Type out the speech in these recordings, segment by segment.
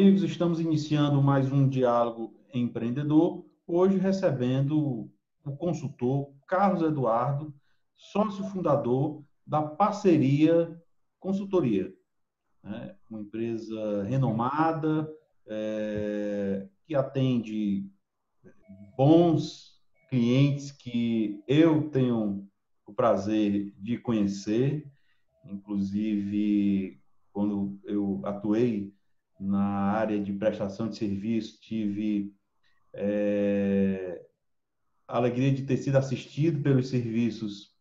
amigos, estamos iniciando mais um Diálogo Empreendedor, hoje recebendo o consultor Carlos Eduardo, sócio fundador da Parceria Consultoria, né? Uma empresa renomada, que atende bons clientes que eu tenho o prazer de conhecer, inclusive quando eu atuei na área de prestação de serviço, tive a alegria de ter sido assistido pelos serviços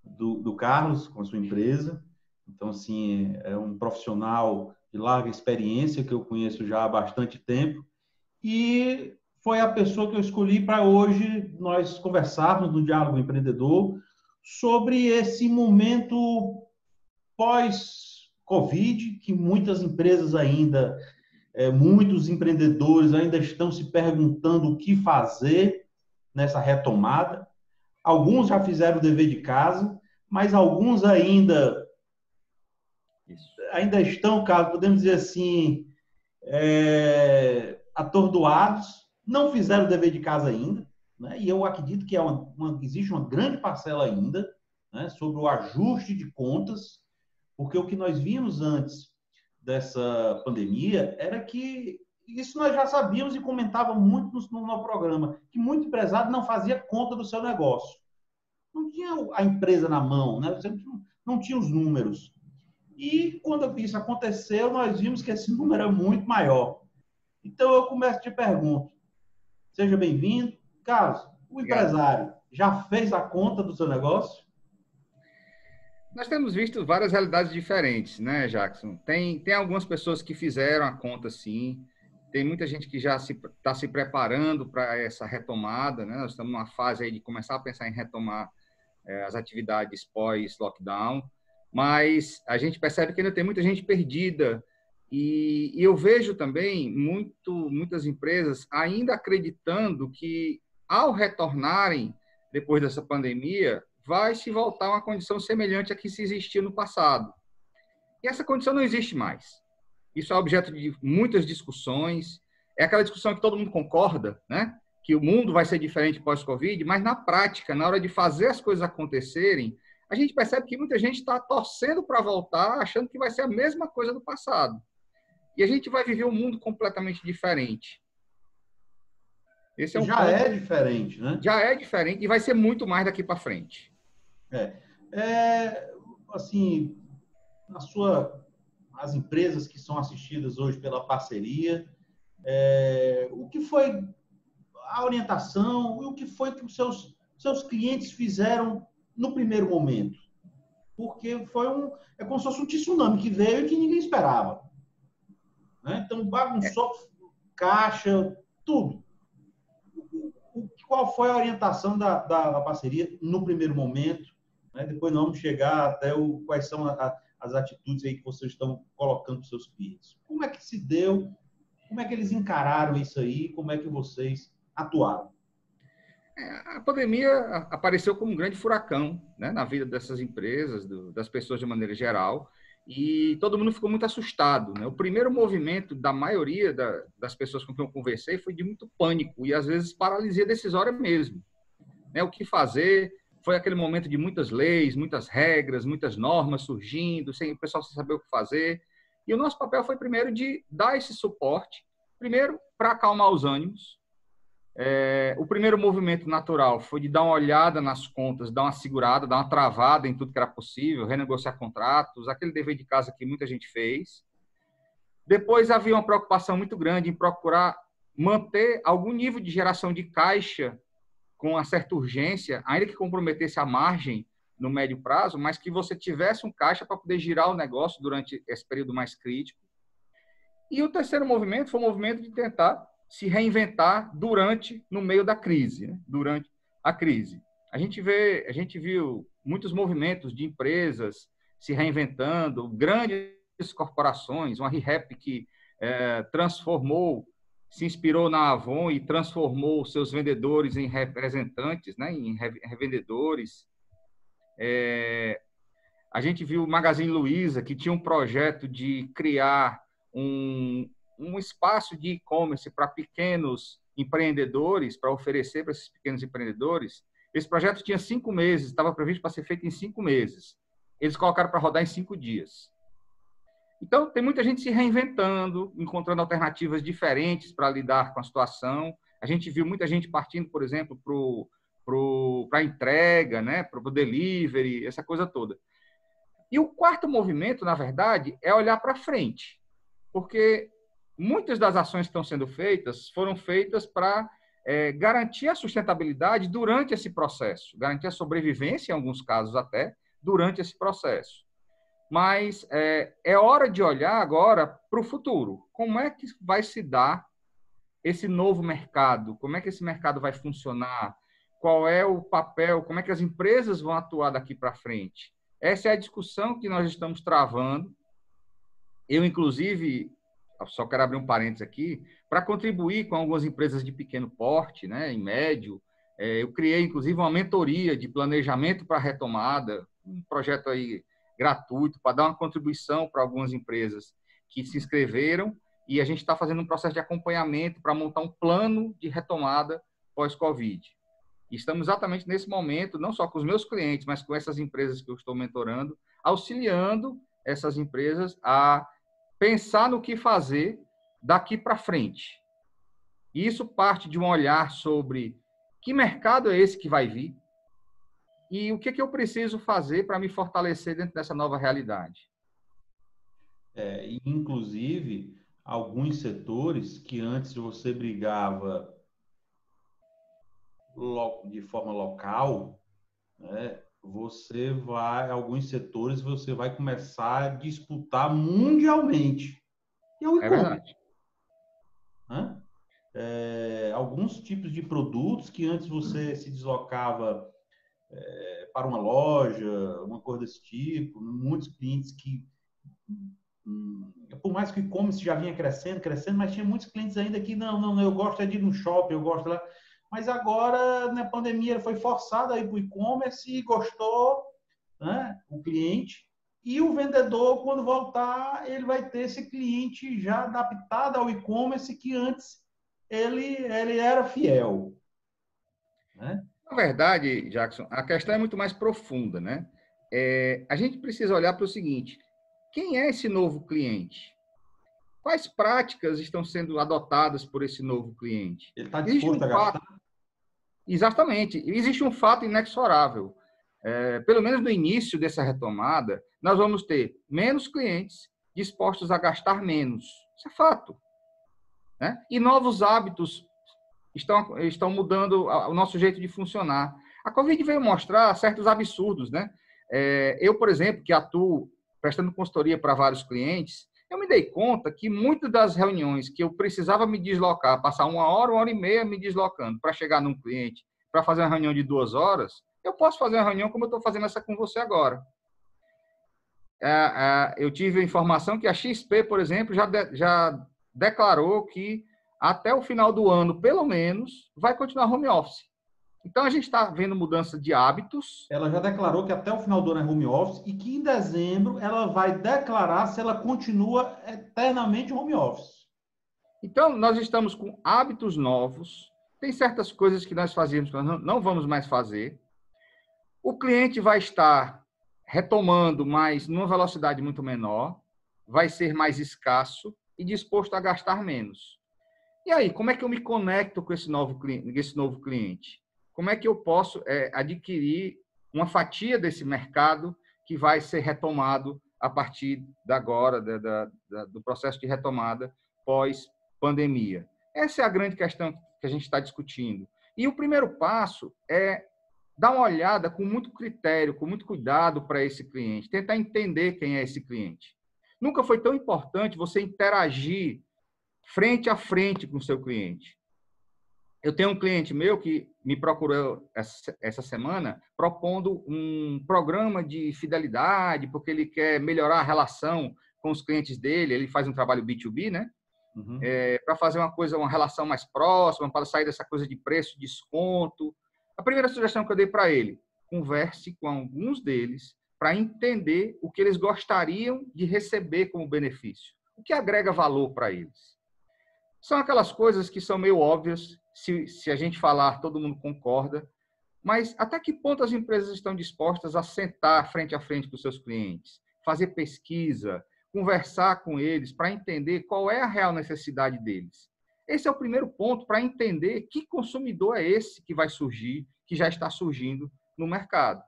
do Carlos com a sua empresa. Então, assim, é um profissional de larga experiência que eu conheço já há bastante tempo e foi a pessoa que eu escolhi para hoje nós conversarmos no Diálogo Empreendedor sobre esse momento pós-Covid, que muitas empresas ainda, muitos empreendedores ainda estão se perguntando o que fazer nessa retomada. Alguns já fizeram o dever de casa, mas alguns ainda estão, Carlos, podemos dizer assim, atordoados, não fizeram o dever de casa ainda, né? E eu acredito que existe uma grande parcela ainda, né, sobre o ajuste de contas, porque o que nós vimos antes dessa pandemia era que isso nós já sabíamos e comentávamos muito no programa, que muito empresário não fazia conta do seu negócio. Não tinha a empresa na mão, né? Você não tinha os números. E quando isso aconteceu, nós vimos que esse número é muito maior. Então, eu começo te pergunto, seja bem-vindo. Carlos, o empresário já fez a conta do seu negócio? Nós temos visto várias realidades diferentes, né, Jackson? Tem algumas pessoas que fizeram a conta, sim. Tem muita gente que já está se preparando para essa retomada, né? Nós estamos numa fase aí de começar a pensar em retomar as atividades pós-lockdown, mas a gente percebe que ainda tem muita gente perdida e eu vejo também muitas empresas ainda acreditando que, ao retornarem depois dessa pandemia, vai se voltar a uma condição semelhante à que se existia no passado. E essa condição não existe mais. Isso é objeto de muitas discussões. É aquela discussão que todo mundo concorda, né? Que o mundo vai ser diferente pós-Covid, mas na prática, na hora de fazer as coisas acontecerem, a gente percebe que muita gente está torcendo para voltar, achando que vai ser a mesma coisa do passado. E a gente vai viver um mundo completamente diferente. Esse é um Já ponto. é diferente, né? Já é diferente e vai ser muito mais daqui para frente. Assim, as empresas que são assistidas hoje pela parceria, o que foi a orientação e o que foi que os seus clientes fizeram no primeiro momento? Porque é como se fosse um tsunami que veio e que ninguém esperava, né? Então, bagunçou caixa, tudo. Qual foi a orientação da parceria no primeiro momento? Né? Depois nós vamos chegar até quais são as atitudes aí que vocês estão colocando para os seus clientes. Como é que se deu? Como é que eles encararam isso aí? Como é que vocês atuaram? A pandemia apareceu como um grande furacão, né, na vida dessas empresas, das pessoas de maneira geral, e todo mundo ficou muito assustado, né? O primeiro movimento da maioria das pessoas com quem eu conversei foi de muito pânico e, às vezes, paralisia decisória mesmo, né? O que fazer? Foi aquele momento de muitas leis, muitas regras, muitas normas surgindo, sem o pessoal sem saber o que fazer. E o nosso papel foi, primeiro, de dar esse suporte, primeiro, para acalmar os ânimos. O primeiro movimento natural foi de dar uma olhada nas contas, dar uma segurada, dar uma travada em tudo que era possível, renegociar contratos, aquele dever de casa que muita gente fez. Depois havia uma preocupação muito grande em procurar manter algum nível de geração de caixa com uma certa urgência, ainda que comprometesse a margem no médio prazo, mas que você tivesse um caixa para poder girar o negócio durante esse período mais crítico. E o terceiro movimento foi o movimento de tentar se reinventar no meio da crise, né? Durante a crise. A gente viu muitos movimentos de empresas se reinventando, grandes corporações, uma ReHap que se inspirou na Avon e transformou seus vendedores em representantes, né? Em revendedores. A gente viu o Magazine Luiza, que tinha um projeto de criar um espaço de e-commerce para pequenos empreendedores, para oferecer para esses pequenos empreendedores. Esse projeto tinha 5 meses, estava previsto para ser feito em 5 meses. Eles colocaram para rodar em 5 dias. Então, tem muita gente se reinventando, encontrando alternativas diferentes para lidar com a situação. A gente viu muita gente partindo, por exemplo, para a entrega, né? Para o delivery, essa coisa toda. E o quarto movimento, na verdade, é olhar para frente, porque muitas das ações que estão sendo feitas foram feitas para garantir a sustentabilidade durante esse processo, garantir a sobrevivência, em alguns casos até, durante esse processo. Mas é hora de olhar agora para o futuro. Como é que vai se dar esse novo mercado? Como é que esse mercado vai funcionar? Qual é o papel? Como é que as empresas vão atuar daqui para frente? Essa é a discussão que nós estamos travando. Eu, inclusive, só quero abrir um parênteses aqui, para contribuir com algumas empresas de pequeno porte, né, em médio, eu criei, inclusive, uma mentoria de planejamento para a retomada, um projeto aí gratuito, para dar uma contribuição para algumas empresas que se inscreveram, e a gente está fazendo um processo de acompanhamento para montar um plano de retomada pós-Covid. Estamos exatamente nesse momento, não só com os meus clientes, mas com essas empresas que eu estou mentorando, auxiliando essas empresas a pensar no que fazer daqui para frente. E isso parte de um olhar sobre que mercado é esse que vai vir e o que eu preciso fazer para me fortalecer dentro dessa nova realidade. Inclusive, alguns setores que antes você brigava de forma local, né, alguns setores você vai começar a disputar mundialmente. E é o e-commerce. Verdade. Né? Alguns tipos de produtos que antes você se deslocava para uma loja, uma coisa desse tipo, muitos clientes que, por mais que o e-commerce já vinha crescendo, mas tinha muitos clientes ainda que, não, eu gosto de ir no shopping, eu gosto lá. Mas agora, na pandemia, ele foi forçado a ir para o e-commerce e gostou, né, o cliente. E o vendedor, quando voltar, ele vai ter esse cliente já adaptado ao e-commerce que antes ele era fiel. Né? Na verdade, Jackson, a questão é muito mais profunda, né? A gente precisa olhar para o seguinte: quem é esse novo cliente? Quais práticas estão sendo adotadas por esse novo cliente? Ele está disposto a gastar? Exatamente. Existe um fato inexorável. Pelo menos no início dessa retomada, nós vamos ter menos clientes dispostos a gastar menos. Isso é fato. Né? E novos hábitos estão mudando o nosso jeito de funcionar. A Covid veio mostrar certos absurdos. Né? Eu, por exemplo, que atuo prestando consultoria para vários clientes, eu me dei conta que muitas das reuniões que eu precisava me deslocar, passar 1 hora e meia me deslocando para chegar num cliente, para fazer uma reunião de 2 horas, eu posso fazer uma reunião como eu estou fazendo essa com você agora. Eu tive a informação que a XP, por exemplo, já declarou que até o final do ano, pelo menos, vai continuar home office. Então, a gente está vendo mudança de hábitos. Ela já declarou que até o final do ano é home office e que em dezembro ela vai declarar se ela continua eternamente home office. Então, nós estamos com hábitos novos. Tem certas coisas que nós fazíamos que nós não vamos mais fazer. O cliente vai estar retomando, mas numa velocidade muito menor, vai ser mais escasso e disposto a gastar menos. E aí, como é que eu me conecto com esse novo cliente? Como é que eu posso adquirir uma fatia desse mercado que vai ser retomado a partir de agora, do processo de retomada pós-pandemia? Essa é a grande questão que a gente está discutindo. E o primeiro passo é dar uma olhada com muito critério, com muito cuidado para esse cliente, tentar entender quem é esse cliente. Nunca foi tão importante você interagir frente a frente com o seu cliente. Eu tenho um cliente meu que me procurou essa semana propondo um programa de fidelidade, porque ele quer melhorar a relação com os clientes dele. Ele faz um trabalho B2B, né? Uhum. Para fazer uma relação mais próxima, para sair dessa coisa de preço, desconto. A primeira sugestão que eu dei para ele: converse com alguns deles para entender o que eles gostariam de receber como benefício. O que agrega valor para eles. São aquelas coisas que são meio óbvias, se a gente falar, todo mundo concorda, mas até que ponto as empresas estão dispostas a sentar frente a frente com os seus clientes, fazer pesquisa, conversar com eles para entender qual é a real necessidade deles? Esse é o primeiro ponto para entender que consumidor é esse que vai surgir, que já está surgindo no mercado.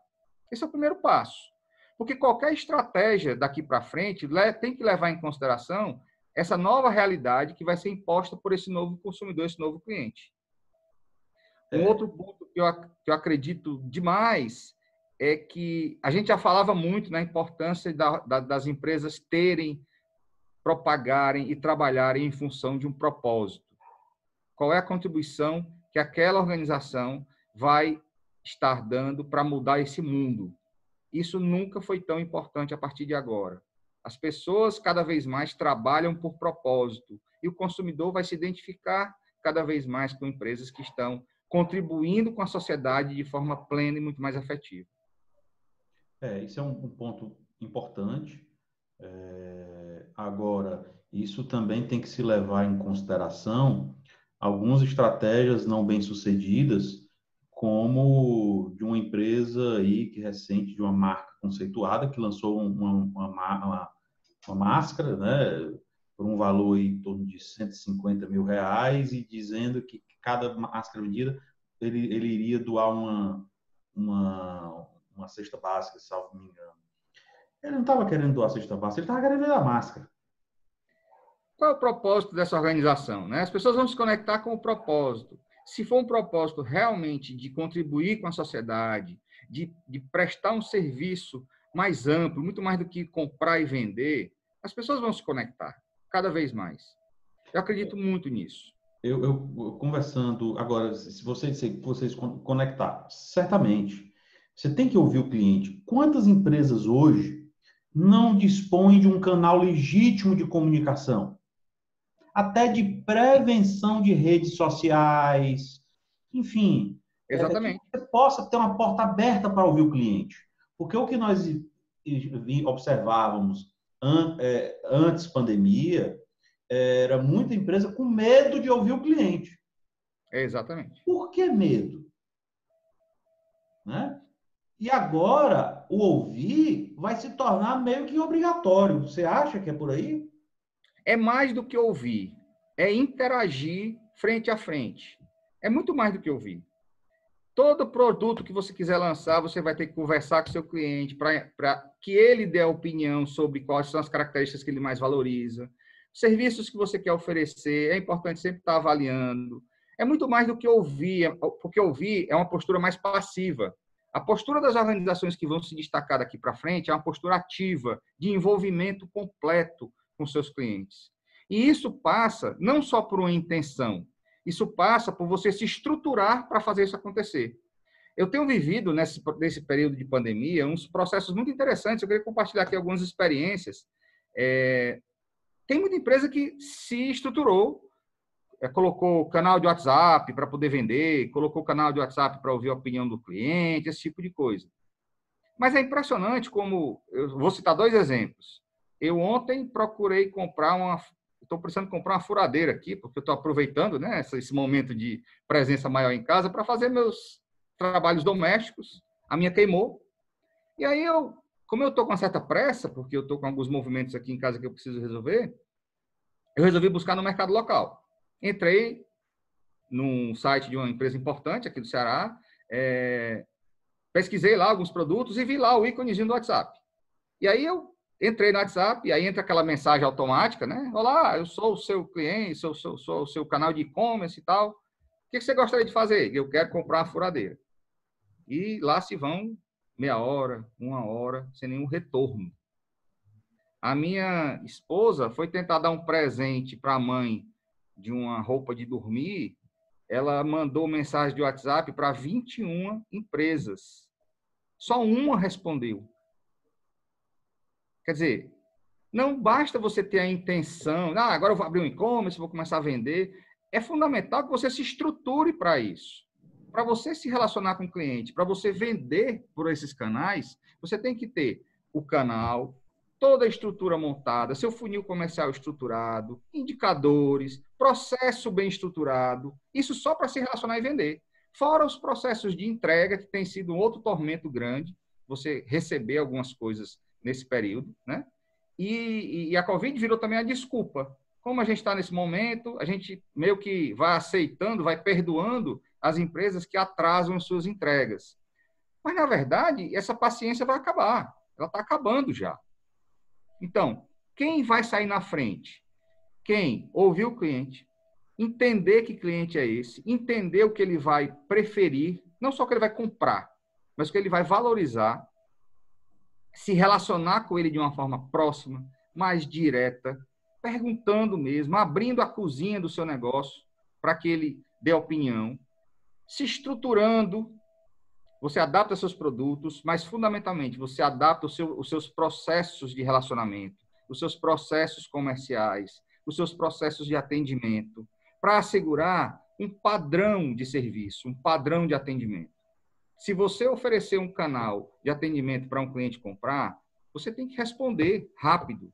Esse é o primeiro passo. Porque qualquer estratégia daqui para frente tem que levar em consideração essa nova realidade que vai ser imposta por esse novo consumidor, esse novo cliente. Um outro ponto que eu acredito demais é que a gente já falava muito na importância das empresas terem, propagarem e trabalharem em função de um propósito. Qual é a contribuição que aquela organização vai estar dando para mudar esse mundo? Isso nunca foi tão importante a partir de agora. As pessoas cada vez mais trabalham por propósito e o consumidor vai se identificar cada vez mais com empresas que estão contribuindo com a sociedade de forma plena e muito mais afetiva. Isso é um ponto importante. Agora, isso também tem que se levar em consideração algumas estratégias não bem-sucedidas, como de uma empresa aí que recente, de uma marca conceituada, que lançou uma máscara, né, por um valor aí em torno de R$150 mil, e dizendo que cada máscara vendida, ele iria doar uma cesta básica, salvo me engano. Ele não estava querendo doar a cesta básica, ele estava querendo vender a máscara. Qual é o propósito dessa organização, né? As pessoas vão se conectar com o propósito. Se for um propósito realmente de contribuir com a sociedade, de prestar um serviço mais amplo, muito mais do que comprar e vender, as pessoas vão se conectar cada vez mais. Eu acredito muito nisso. Eu conversando agora, se vocês conectar, certamente, você tem que ouvir o cliente. Quantas empresas hoje não dispõem de um canal legítimo de comunicação? Até de prevenção de redes sociais, enfim, Exatamente. que você possa ter uma porta aberta para ouvir o cliente. Porque o que nós observávamos antes pandemia era muita empresa com medo de ouvir o cliente. Exatamente. Por que medo? Né? E agora, o ouvir vai se tornar meio que obrigatório. Você acha que é por aí? É mais do que ouvir. É interagir frente a frente. É muito mais do que ouvir. Todo produto que você quiser lançar, você vai ter que conversar com o seu cliente para que ele dê a opinião sobre quais são as características que ele mais valoriza. Serviços que você quer oferecer, é importante sempre estar avaliando. É muito mais do que ouvir, porque ouvir é uma postura mais passiva. A postura das organizações que vão se destacar daqui para frente é uma postura ativa, de envolvimento completo com seus clientes. E isso passa não só por uma intenção, isso passa por você se estruturar para fazer isso acontecer. Eu tenho vivido, nesse período de pandemia, uns processos muito interessantes. Eu queria compartilhar aqui algumas experiências. Tem muita empresa que se estruturou, colocou canal de WhatsApp para poder vender, colocou canal de WhatsApp para ouvir a opinião do cliente, esse tipo de coisa. Mas é impressionante como... Eu vou citar 2 exemplos. Eu ontem procurei comprar estou precisando comprar uma furadeira aqui, porque eu estou aproveitando, né, esse momento de presença maior em casa para fazer meus trabalhos domésticos. A minha queimou. E aí, como eu estou com uma certa pressa, porque eu estou com alguns movimentos aqui em casa que eu preciso resolver, eu resolvi buscar no mercado local. Entrei num site de uma empresa importante aqui do Ceará, pesquisei lá alguns produtos e vi lá o íconezinho do WhatsApp. E aí eu entrei no WhatsApp, e aí entra aquela mensagem automática, né? Olá, eu sou o seu cliente, sou o seu canal de e-commerce e tal. O que você gostaria de fazer? Eu quero comprar uma furadeira. E lá se vão meia hora, 1 hora, sem nenhum retorno. A minha esposa foi tentar dar um presente para a mãe de uma roupa de dormir. Ela mandou mensagem de WhatsApp para 21 empresas. Só uma respondeu. Quer dizer, não basta você ter a intenção, agora eu vou abrir um e-commerce, vou começar a vender. É fundamental que você se estruture para isso. Para você se relacionar com o cliente, para você vender por esses canais, você tem que ter o canal, toda a estrutura montada, seu funil comercial estruturado, indicadores, processo bem estruturado, isso só para se relacionar e vender. Fora os processos de entrega, que tem sido um outro tormento grande, você receber algumas coisas nesse período, né? E a Covid virou também a desculpa. Como a gente está nesse momento, a gente meio que vai aceitando, vai perdoando as empresas que atrasam as suas entregas. Mas, na verdade, essa paciência vai acabar. Ela está acabando já. Então, quem vai sair na frente? Quem ouvir o cliente, entender que cliente é esse, entender o que ele vai preferir, não só o que ele vai comprar, mas o que ele vai valorizar, se relacionar com ele de uma forma próxima, mais direta, perguntando mesmo, abrindo a cozinha do seu negócio para que ele dê opinião, se estruturando. Você adapta seus produtos, mas, fundamentalmente, você adapta os seus processos de relacionamento, os seus processos comerciais, os seus processos de atendimento, para assegurar um padrão de serviço, um padrão de atendimento. Se você oferecer um canal de atendimento para um cliente comprar, você tem que responder rápido.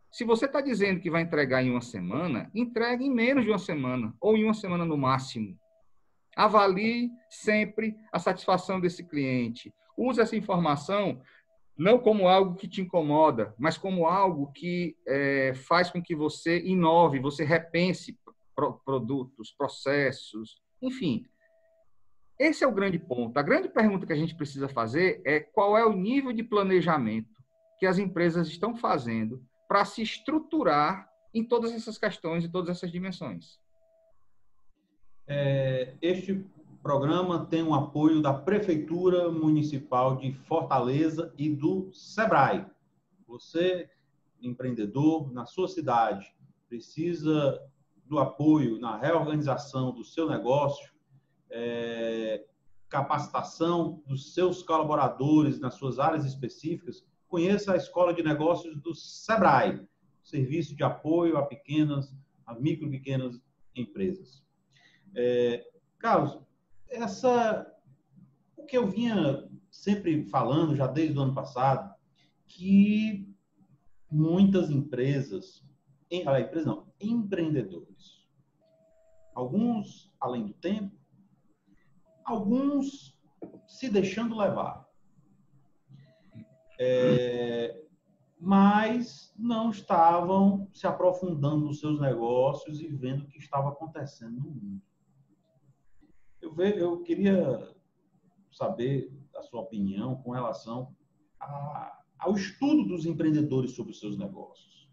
Se você está dizendo que vai entregar em uma semana, entregue em menos de uma semana, ou em uma semana no máximo. Avalie sempre a satisfação desse cliente. Use essa informação não como algo que te incomoda, mas como algo que faz com que você inove, você repense produtos, processos, enfim. Esse é o grande ponto. A grande pergunta que a gente precisa fazer é qual é o nível de planejamento que as empresas estão fazendo para se estruturar em todas essas questões e todas essas dimensões. Este programa tem o apoio da Prefeitura Municipal de Fortaleza e do SEBRAE. Você, empreendedor, na sua cidade, precisa do apoio na reorganização do seu negócio, capacitação dos seus colaboradores nas suas áreas específicas, conheça a Escola de Negócios do SEBRAE, Serviço de Apoio a micro e pequenas empresas. Carlos, o que eu vinha sempre falando, já desde o ano passado, que muitas empreendedores, alguns além do tempo, alguns se deixando levar, mas não estavam se aprofundando nos seus negócios e vendo o que estava acontecendo no mundo. Eu queria saber a sua opinião com relação ao estudo dos empreendedores sobre os seus negócios.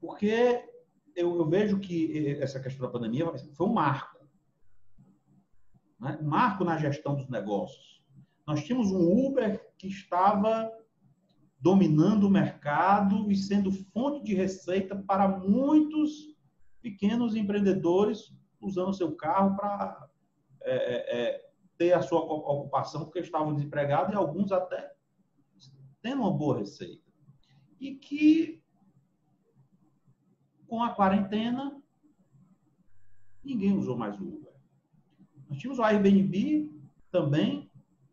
Porque eu vejo que essa questão da pandemia foi um marco. Né? Um marco na gestão dos negócios. Nós tínhamos um Uber que estava dominando o mercado e sendo fonte de receita para muitos pequenos empreendedores usando seu carro para ter a sua ocupação porque estavam desempregados e alguns até tendo uma boa receita. E que, com a quarentena, ninguém usou mais o Uber. Nós tínhamos o Airbnb também,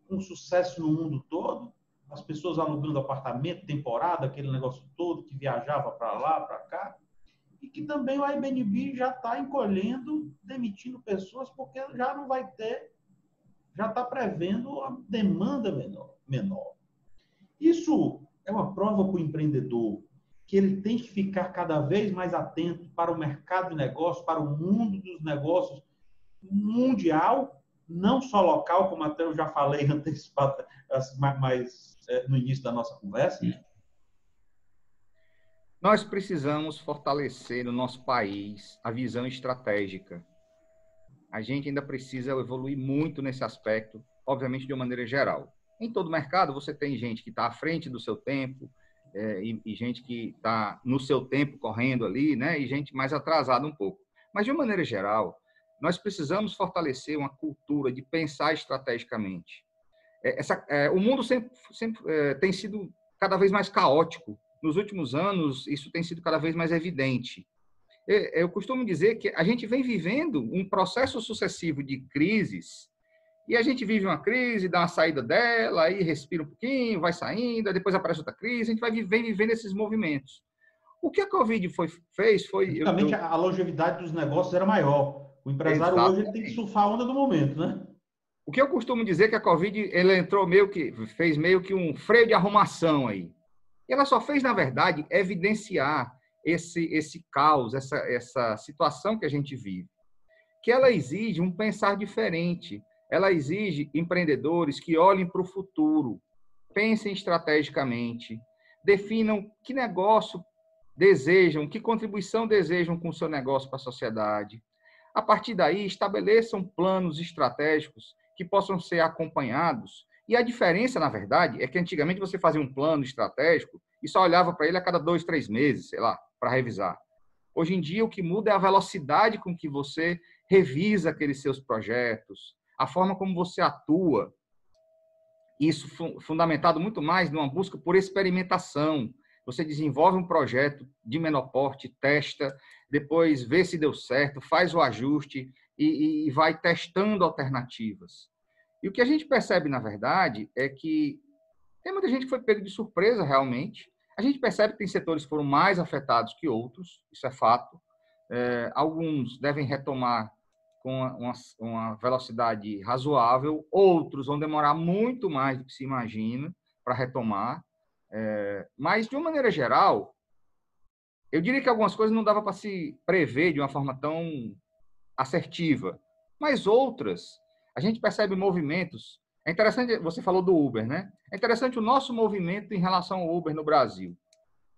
um sucesso no mundo todo, as pessoas alugando apartamento, temporada, aquele negócio todo, que viajava para lá, para cá, e que também o Airbnb já está encolhendo, demitindo pessoas, porque já não vai ter, já está prevendo a demanda menor. Isso é uma prova para o empreendedor, que ele tem que ficar cada vez mais atento para o mercado de negócios, para o mundo dos negócios mundial, não só local, como até eu já falei antecipado, mas no início da nossa conversa. Nós precisamos fortalecer no nosso país a visão estratégica. A gente ainda precisa evoluir muito nesse aspecto, obviamente de uma maneira geral. Em todo mercado você tem gente que está à frente do seu tempo, e gente que está no seu tempo correndo ali, né? E gente mais atrasada um pouco. Mas, de uma maneira geral, nós precisamos fortalecer uma cultura de pensar estrategicamente. O mundo sempre tem sido cada vez mais caótico. Nos últimos anos, isso tem sido cada vez mais evidente. Eu costumo dizer que a gente vem vivendo um processo sucessivo de crises E a gente vive uma crise, dá uma saída dela, aí respira um pouquinho, vai saindo, depois aparece outra crise, a gente vai vivendo esses movimentos. O que a Covid fez foi... Antigamente, a longevidade dos negócios era maior. O empresário hoje ele tem que Exatamente. surfar a onda do momento, né? O que eu costumo dizer é que a Covid ele entrou fez meio que um freio de arrumação aí. E ela só fez, na verdade, evidenciar esse caos, essa situação que a gente vive. Que ela exige um pensar diferente. Ela exige empreendedores que olhem para o futuro, pensem estrategicamente, definam que negócio desejam, que contribuição desejam com o seu negócio para a sociedade. A partir daí, estabeleçam planos estratégicos que possam ser acompanhados. E a diferença, na verdade, é que antigamente você fazia um plano estratégico e só olhava para ele a cada 2, 3 meses, sei lá, para revisar. Hoje em dia, o que muda é a velocidade com que você revisa aqueles seus projetos, a forma como você atua. Isso fundamentado muito mais numa busca por experimentação. Você desenvolve um projeto de menor porte, testa, depois vê se deu certo, faz o ajuste e vai testando alternativas. E o que a gente percebe, na verdade, é que tem muita gente que foi pego de surpresa, realmente. A gente percebe que tem setores que foram mais afetados que outros, isso é fato. Alguns devem retomar com uma velocidade razoável, outros vão demorar muito mais do que se imagina para retomar. Mas, de uma maneira geral, eu diria que algumas coisas não dava para se prever de uma forma tão assertiva, mas outras, a gente percebe movimentos. É interessante, você falou do Uber, né? É interessante o nosso movimento em relação ao Uber no Brasil.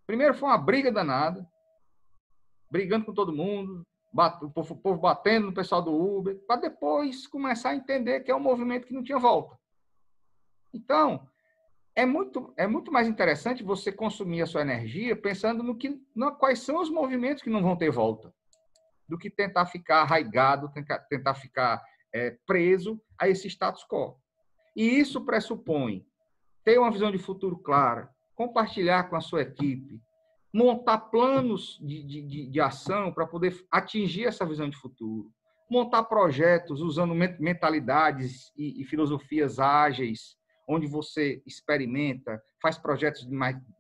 Primeiro foi uma briga danada, brigando com todo mundo, o povo batendo no pessoal do Uber, para depois começar a entender que é um movimento que não tinha volta. Então, é muito mais interessante você consumir a sua energia pensando quais são os movimentos que não vão ter volta, do que tentar ficar arraigado, tentar ficar preso a esse status quo. E isso pressupõe ter uma visão de futuro clara, compartilhar com a sua equipe, montar planos de ação para poder atingir essa visão de futuro, montar projetos usando mentalidades e filosofias ágeis, onde você experimenta, faz projetos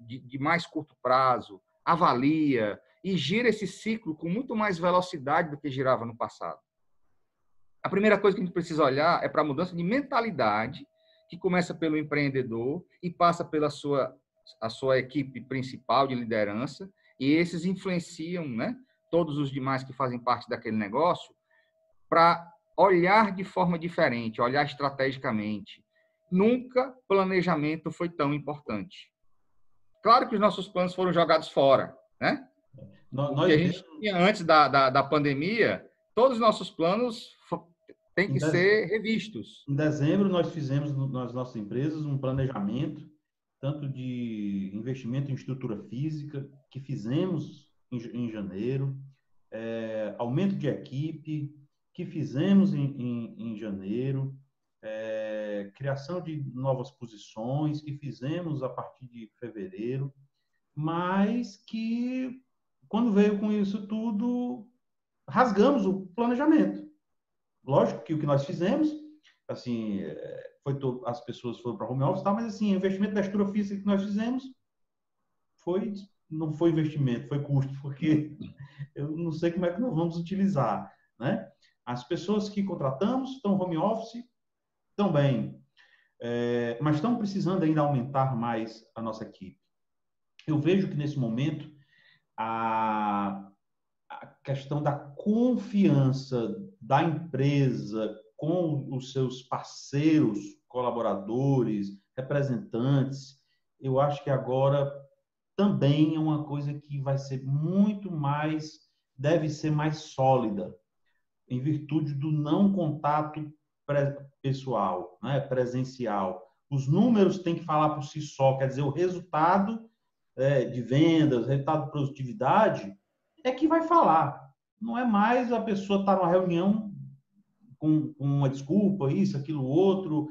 de mais curto prazo, avalia e gira esse ciclo com muito mais velocidade do que girava no passado. A primeira coisa que a gente precisa olhar é para a mudança de mentalidade, que começa pelo empreendedor e passa pela a sua equipe principal de liderança, e esses influenciam, né, todos os demais que fazem parte daquele negócio, para olhar de forma diferente, olhar estrategicamente. Nunca planejamento foi tão importante. Claro que os nossos planos foram jogados fora, né? O que Nós a mesmos, gente tinha antes da pandemia, todos os nossos planos têm que ser revistos. em dezembro, nós fizemos nas nossas empresas um planejamento, tanto de investimento em estrutura física, que fizemos em janeiro, aumento de equipe, que fizemos em janeiro, criação de novas posições, que fizemos a partir de fevereiro, mas que, quando veio com isso tudo, rasgamos o planejamento. Lógico que o que nós fizemos, assim, as pessoas foram para home office, tá, mas assim, o investimento da estrutura física que nós fizemos não foi investimento, foi custo, porque eu não sei como é que nós vamos utilizar, né? As pessoas que contratamos estão home office, estão bem, mas estão precisando ainda aumentar mais a nossa equipe. Eu vejo que nesse momento a questão da confiança da empresa com os seus parceiros, colaboradores, representantes, eu acho que agora também é uma coisa que vai ser muito mais, deve ser mais sólida, em virtude do não contato pessoal, né, presencial. Os números têm que falar por si só, quer dizer, o resultado de vendas, resultado de produtividade, é que vai falar. Não é mais a pessoa estar numa reunião com uma desculpa, isso, aquilo, outro.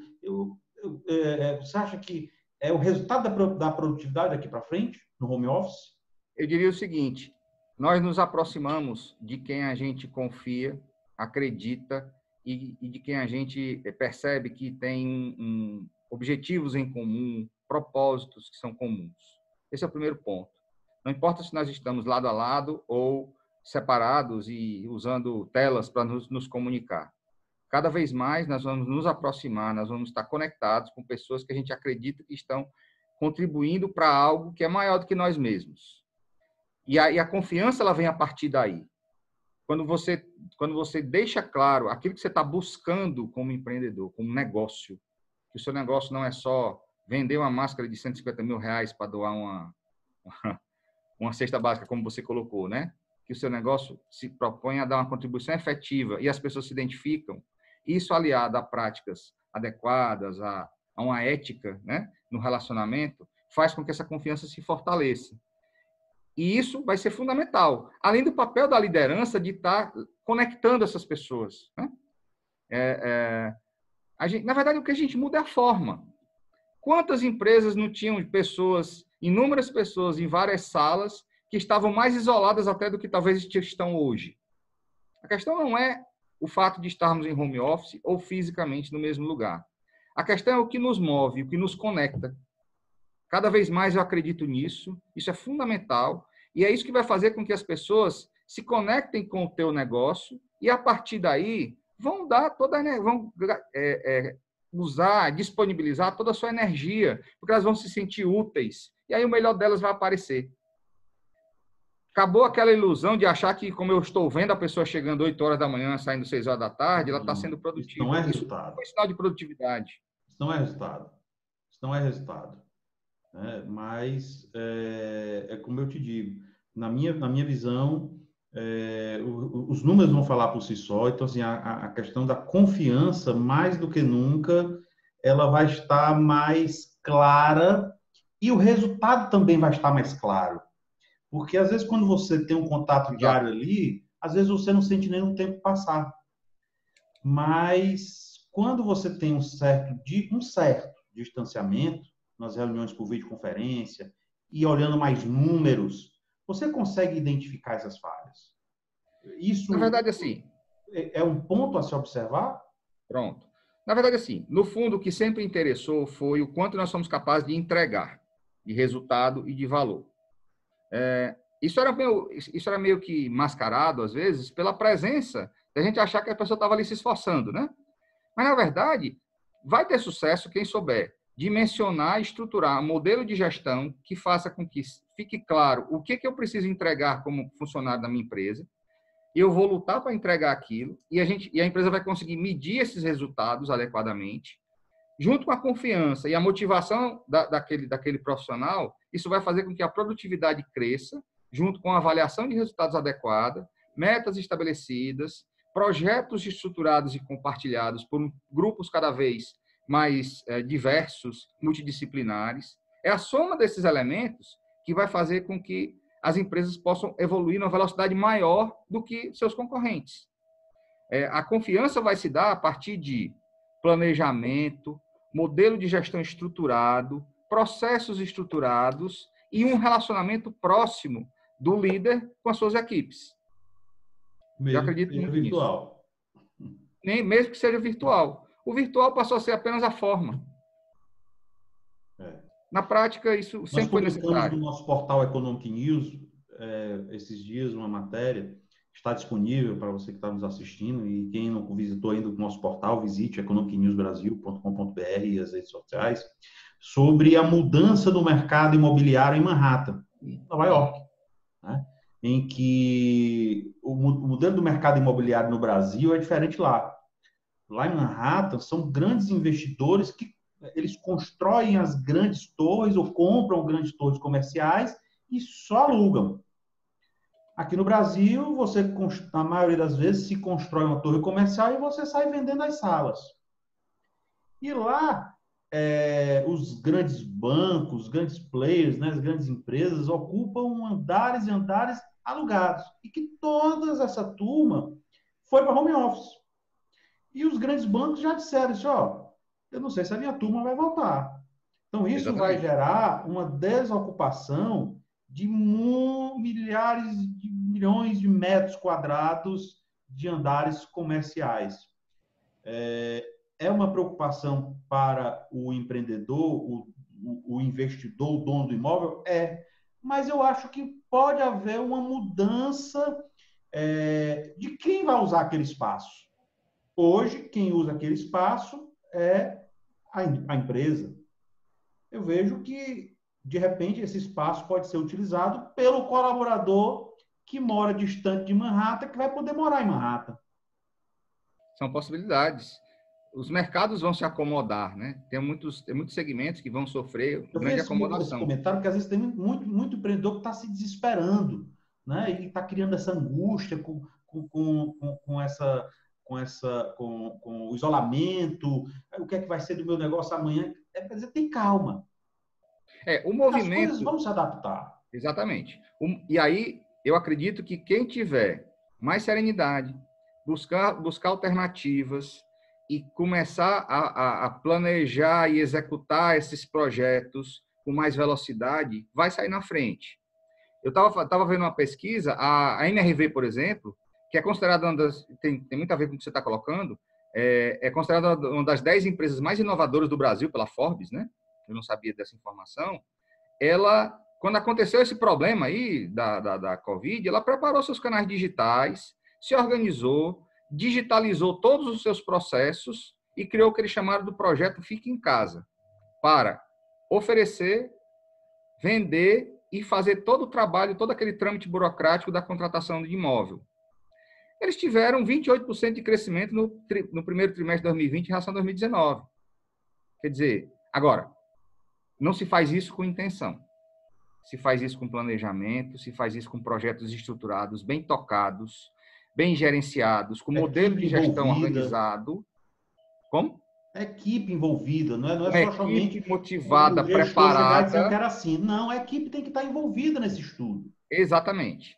Você acha que é o resultado da produtividade daqui para frente, no home office? Eu diria o seguinte: nós nos aproximamos de quem a gente confia, acredita e de quem a gente percebe que tem objetivos em comum, propósitos que são comuns. Esse é o primeiro ponto. Não importa se nós estamos lado a lado ou separados e usando telas para nos comunicar. Cada vez mais nós vamos nos aproximar, nós vamos estar conectados com pessoas que a gente acredita que estão contribuindo para algo que é maior do que nós mesmos. E a confiança ela vem a partir daí. Quando você deixa claro aquilo que você está buscando como empreendedor, como negócio, que o seu negócio não é só vender uma máscara de R$150 mil para doar uma cesta básica, como você colocou, né? Que o seu negócio se propõe a dar uma contribuição efetiva e as pessoas se identificam, isso aliado a práticas adequadas, a uma ética, né, no relacionamento, faz com que essa confiança se fortaleça. E isso vai ser fundamental, além do papel da liderança de estar conectando essas pessoas, né? Na verdade, o que a gente muda é a forma. Quantas empresas não tinham inúmeras pessoas em várias salas que estavam mais isoladas até do que talvez estão hoje? A questão não é o fato de estarmos em home office ou fisicamente no mesmo lugar. A questão é o que nos move, o que nos conecta. Cada vez mais eu acredito nisso, isso é fundamental, e é isso que vai fazer com que as pessoas se conectem com o teu negócio e, a partir daí, vão dar vão usar, disponibilizar toda a sua energia, porque elas vão se sentir úteis, e aí o melhor delas vai aparecer. Acabou aquela ilusão de achar que, como eu estou vendo a pessoa chegando 8 horas da manhã, saindo 6 horas da tarde, ela está sendo produtiva. Isso não é resultado. Isso é um sinal de produtividade. Isso não é resultado. Isso não é resultado. Mas, como eu te digo, na minha visão, os números vão falar por si só. Então, assim, a questão da confiança, mais do que nunca, ela vai estar mais clara e o resultado também vai estar mais claro. Porque, às vezes, quando você tem um contato diário ali, às vezes você não sente nem o tempo passar. Mas, quando você tem um certo distanciamento, nas reuniões por videoconferência, e olhando mais números, você consegue identificar essas falhas. Isso, na verdade, assim, é um ponto a se observar? Pronto. Na verdade, assim, no fundo, o que sempre interessou foi o quanto nós somos capazes de entregar de resultado e de valor. Isso era meio que mascarado, às vezes, pela presença da gente achar que a pessoa estava ali se esforçando, né? Mas, na verdade, vai ter sucesso quem souber dimensionar e estruturar um modelo de gestão que faça com que fique claro o que eu preciso entregar como funcionário da minha empresa, e eu vou lutar para entregar aquilo, e a empresa vai conseguir medir esses resultados adequadamente, junto com a confiança e a motivação daquele profissional. Isso vai fazer com que a produtividade cresça, junto com a avaliação de resultados adequada, metas estabelecidas, projetos estruturados e compartilhados por grupos cada vez mais diversos, multidisciplinares. É a soma desses elementos que vai fazer com que as empresas possam evoluir numa velocidade maior do que seus concorrentes. A confiança vai se dar a partir de planejamento, modelo de gestão estruturado, processos estruturados e um relacionamento próximo do líder com as suas equipes. Eu acredito muito virtual. Nisso. Mesmo que seja virtual. O virtual passou a ser apenas a forma. Na prática, isso sempre foi necessário. Nós publicamos no nosso portal Economic News, esses dias, uma matéria, está disponível para você que está nos assistindo, e quem não visitou ainda o nosso portal, visite economicnewsbrasil.com.br e as redes sociais, sobre a mudança do mercado imobiliário em Manhattan, Nova York, né? Em que o modelo do mercado imobiliário no Brasil é diferente lá. Lá em Manhattan, são grandes investidores que eles constroem as grandes torres ou compram grandes torres comerciais e só alugam. Aqui no Brasil, você, na maioria das vezes, se constrói uma torre comercial e você sai vendendo as salas. E lá, os grandes bancos, os grandes players, né, as grandes empresas, ocupam andares e andares alugados. E que toda essa turma foi para home office. E os grandes bancos já disseram isso, eu não sei se a minha turma vai voltar. Então, isso vai gerar uma desocupação de milhares de milhões de metros quadrados de andares comerciais. É uma preocupação para o empreendedor, o investidor, o dono do imóvel? Mas eu acho que pode haver uma mudança de quem vai usar aquele espaço. Hoje, quem usa aquele espaço é a empresa. Eu vejo que, de repente, esse espaço pode ser utilizado pelo colaborador que mora distante de Manhattan, que vai poder morar em Manhattan. São possibilidades. Os mercados vão se acomodar, né? Tem muitos segmentos que vão sofrer grande acomodação. Esse comentário, porque às vezes tem muito empreendedor que está se desesperando, né? E está criando essa angústia com o isolamento. O que é que vai ser do meu negócio amanhã? Quer dizer, tem calma. O movimento... As coisas vão se adaptar. Exatamente. E aí, eu acredito que quem tiver mais serenidade, buscar alternativas e começar a planejar e executar esses projetos com mais velocidade, vai sair na frente. Eu estava vendo uma pesquisa, a NRV, por exemplo, que é considerada tem muito a ver com o que você está colocando, é considerada uma das 10 empresas mais inovadoras do Brasil pela Forbes, né? Eu não sabia dessa informação. Ela, quando aconteceu esse problema aí da Covid, ela preparou seus canais digitais, se organizou, digitalizou todos os seus processos e criou o que eles chamaram do projeto Fique em Casa, para oferecer, vender e fazer todo o trabalho, todo aquele trâmite burocrático da contratação de imóvel. Eles tiveram 28% de crescimento no primeiro trimestre de 2020 em relação a 2019. Quer dizer, agora, não se faz isso com intenção. Se faz isso com planejamento, se faz isso com projetos estruturados, bem tocados, bem gerenciados, com modelo de gestão organizado. Como? Equipe envolvida, não é só somente motivada, preparada. Dizer que era assim. Não, a equipe tem que estar envolvida nesse estudo. Exatamente.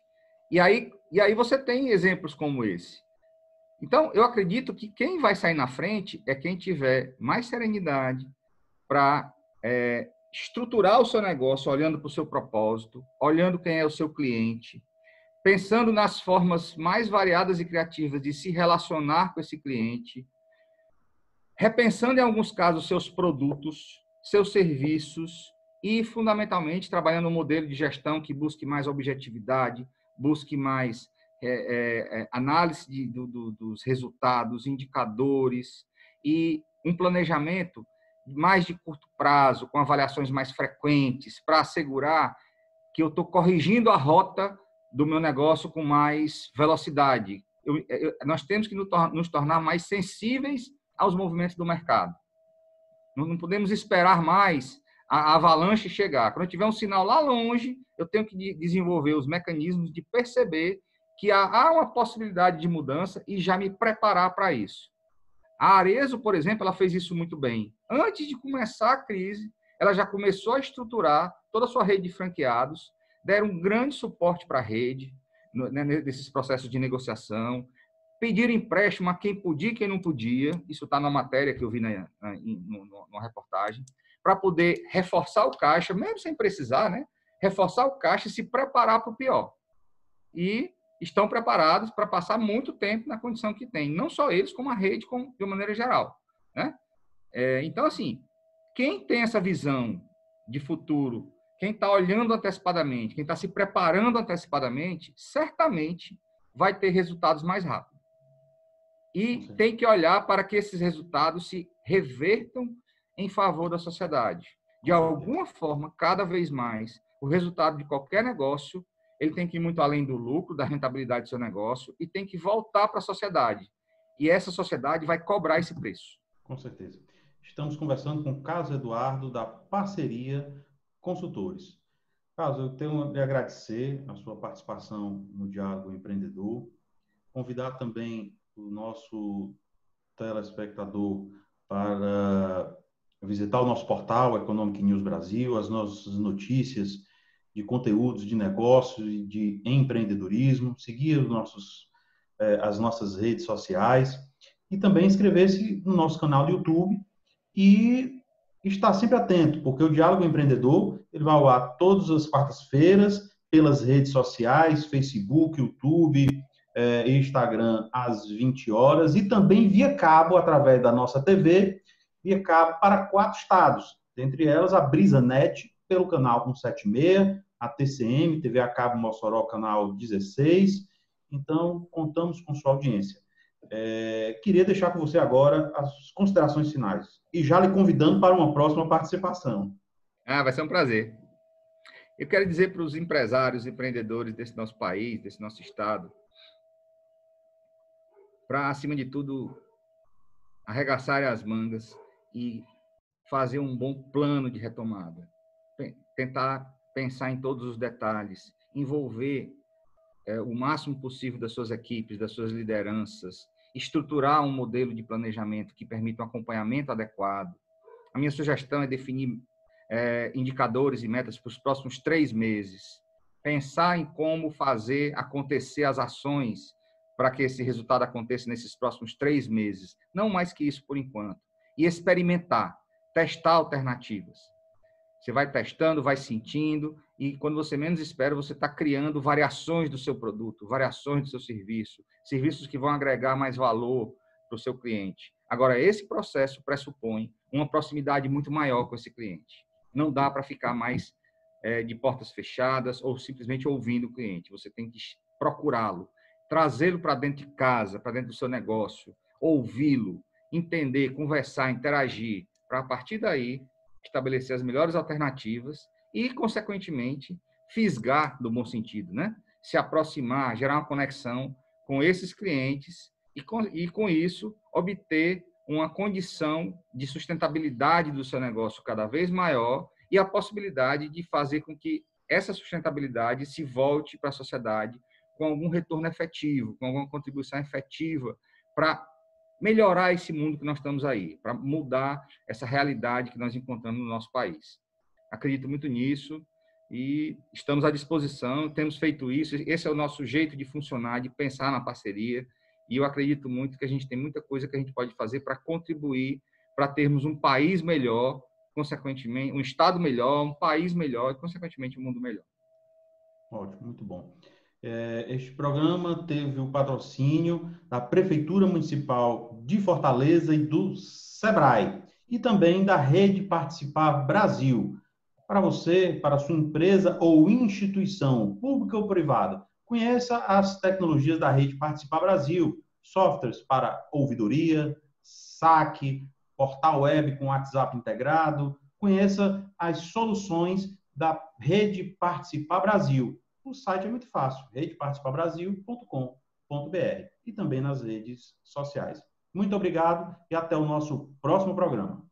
E aí você tem exemplos como esse. Então, eu acredito que quem vai sair na frente é quem tiver mais serenidade para estruturar o seu negócio, olhando para o seu propósito, olhando quem é o seu cliente, pensando nas formas mais variadas e criativas de se relacionar com esse cliente, repensando em alguns casos seus produtos, seus serviços e, fundamentalmente, trabalhando um modelo de gestão que busque mais objetividade, busque mais análise dos resultados, indicadores e um planejamento mais de curto prazo, com avaliações mais frequentes, para assegurar que eu estou corrigindo a rota do meu negócio com mais velocidade. Nós temos que nos tornar mais sensíveis aos movimentos do mercado. Não podemos esperar mais a avalanche chegar. Quando eu tiver um sinal lá longe, eu tenho que desenvolver os mecanismos de perceber que há uma possibilidade de mudança e já me preparar para isso. A Arezzo, por exemplo, ela fez isso muito bem. Antes de começar a crise, ela já começou a estruturar toda a sua rede de franqueados, deram um grande suporte para a rede, nesses processos de negociação, pediram empréstimo a quem podia e quem não podia, isso está na matéria que eu vi numa reportagem, para poder reforçar o caixa, mesmo sem precisar, né? Reforçar o caixa e se preparar para o pior. E estão preparados para passar muito tempo na condição que tem. Não só eles, como a rede, de uma maneira geral. Né? Então, assim, quem tem essa visão de futuro, quem está olhando antecipadamente, quem está se preparando antecipadamente, certamente vai ter resultados mais rápidos. E tem que olhar para que esses resultados se revertam em favor da sociedade. De alguma forma, cada vez mais, o resultado de qualquer negócio ele tem que ir muito além do lucro, da rentabilidade do seu negócio e tem que voltar para a sociedade. E essa sociedade vai cobrar esse preço. Com certeza. Estamos conversando com Carlos Eduardo, da Parceria Consultores. Carlos, eu tenho de agradecer a sua participação no Diálogo Empreendedor, convidar também o nosso telespectador para visitar o nosso portal Economic News Brasil, as nossas notícias de conteúdos de negócios e de empreendedorismo, seguir as nossas redes sociais e também inscrever-se no nosso canal do YouTube e estar sempre atento, porque o Diálogo Empreendedor ele vai ao ar todas as quartas-feiras pelas redes sociais, Facebook, YouTube, e Instagram às 20 horas e também via cabo, através da nossa TV, via cabo para 4 estados, dentre elas a BrisaNet, pelo canal 176, a TCM, TV a cabo Mossoró, canal 16. Então, contamos com sua audiência. Queria deixar com você agora as considerações finais e já lhe convidando para uma próxima participação. Vai ser um prazer. Eu quero dizer para os empresários, empreendedores desse nosso país, desse nosso estado, para, acima de tudo, arregaçarem as mangas e fazer um bom plano de retomada. Tentar pensar em todos os detalhes, envolver o máximo possível das suas equipes, das suas lideranças, estruturar um modelo de planejamento que permita um acompanhamento adequado. A minha sugestão é definir indicadores e metas para os próximos 3 meses. Pensar em como fazer acontecer as ações para que esse resultado aconteça nesses próximos 3 meses. Não mais que isso por enquanto. E experimentar, testar alternativas. Você vai testando, vai sentindo, e quando você menos espera, você está criando variações do seu produto, variações do seu serviço, serviços que vão agregar mais valor para o seu cliente. Agora, esse processo pressupõe uma proximidade muito maior com esse cliente. Não dá para ficar mais de portas fechadas ou simplesmente ouvindo o cliente. Você tem que procurá-lo, trazê-lo para dentro de casa, para dentro do seu negócio, ouvi-lo, entender, conversar, interagir, para, a partir daí, estabelecer as melhores alternativas e, consequentemente, fisgar no bom sentido, né? Se aproximar, gerar uma conexão com esses clientes e com isso, obter uma condição de sustentabilidade do seu negócio cada vez maior e a possibilidade de fazer com que essa sustentabilidade se volte para a sociedade com algum retorno efetivo, com alguma contribuição efetiva para melhorar esse mundo que nós estamos aí, para mudar essa realidade que nós encontramos no nosso país. Acredito muito nisso e estamos à disposição, temos feito isso, esse é o nosso jeito de funcionar, de pensar na parceria, e eu acredito muito que a gente tem muita coisa que a gente pode fazer para contribuir, para termos um país melhor, consequentemente, um estado melhor, um país melhor e, consequentemente, um mundo melhor. Ótimo, muito bom. Este programa teve o patrocínio da Prefeitura Municipal de Fortaleza e do SEBRAE, e também da Rede Participar Brasil. Para você, para a sua empresa ou instituição, pública ou privada, conheça as tecnologias da Rede Participar Brasil, softwares para ouvidoria, saque, portal web com WhatsApp integrado. Conheça as soluções da Rede Participar Brasil. O site é muito fácil, redeparticiparbrasil.com.br, e também nas redes sociais. Muito obrigado e até o nosso próximo programa.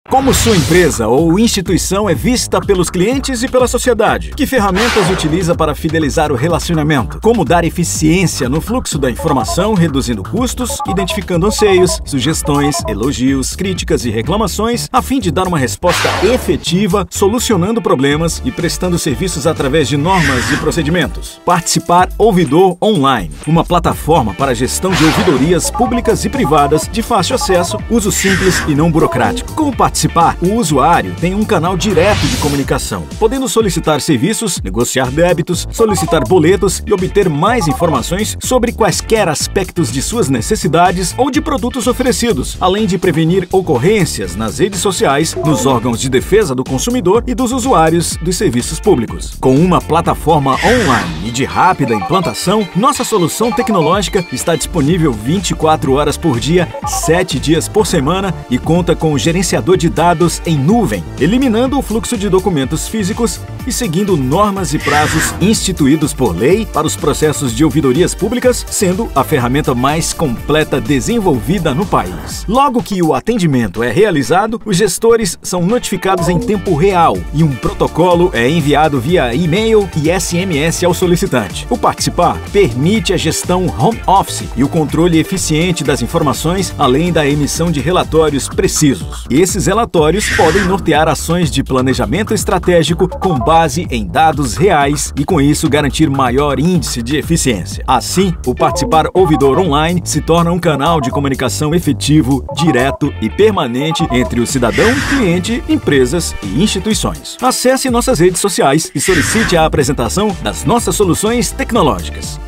Como sua empresa ou instituição é vista pelos clientes e pela sociedade? Que ferramentas utiliza para fidelizar o relacionamento? Como dar eficiência no fluxo da informação, reduzindo custos, identificando anseios, sugestões, elogios, críticas e reclamações, a fim de dar uma resposta efetiva, solucionando problemas e prestando serviços através de normas e procedimentos? Participar Ouvidor Online, uma plataforma para a gestão de ouvidorias públicas e privadas de fácil acesso, uso simples e não burocrático. Como participar, o usuário tem um canal direto de comunicação, podendo solicitar serviços, negociar débitos, solicitar boletos e obter mais informações sobre quaisquer aspectos de suas necessidades ou de produtos oferecidos, além de prevenir ocorrências nas redes sociais, nos órgãos de defesa do consumidor e dos usuários dos serviços públicos. Com uma plataforma online e de rápida implantação, nossa solução tecnológica está disponível 24 horas por dia, 7 dias por semana e conta com o gerenciador de dados em nuvem, eliminando o fluxo de documentos físicos e seguindo normas e prazos instituídos por lei para os processos de ouvidorias públicas, sendo a ferramenta mais completa desenvolvida no país. Logo que o atendimento é realizado, os gestores são notificados em tempo real e um protocolo é enviado via e-mail e SMS ao solicitante. O Participar permite a gestão home office e o controle eficiente das informações, além da emissão de relatórios precisos. Esses relatórios podem nortear ações de planejamento estratégico com base em dados reais e, com isso, garantir maior índice de eficiência. Assim, o Participar Ouvidor Online se torna um canal de comunicação efetivo, direto e permanente entre o cidadão, cliente, empresas e instituições. Acesse nossas redes sociais e solicite a apresentação das nossas soluções tecnológicas.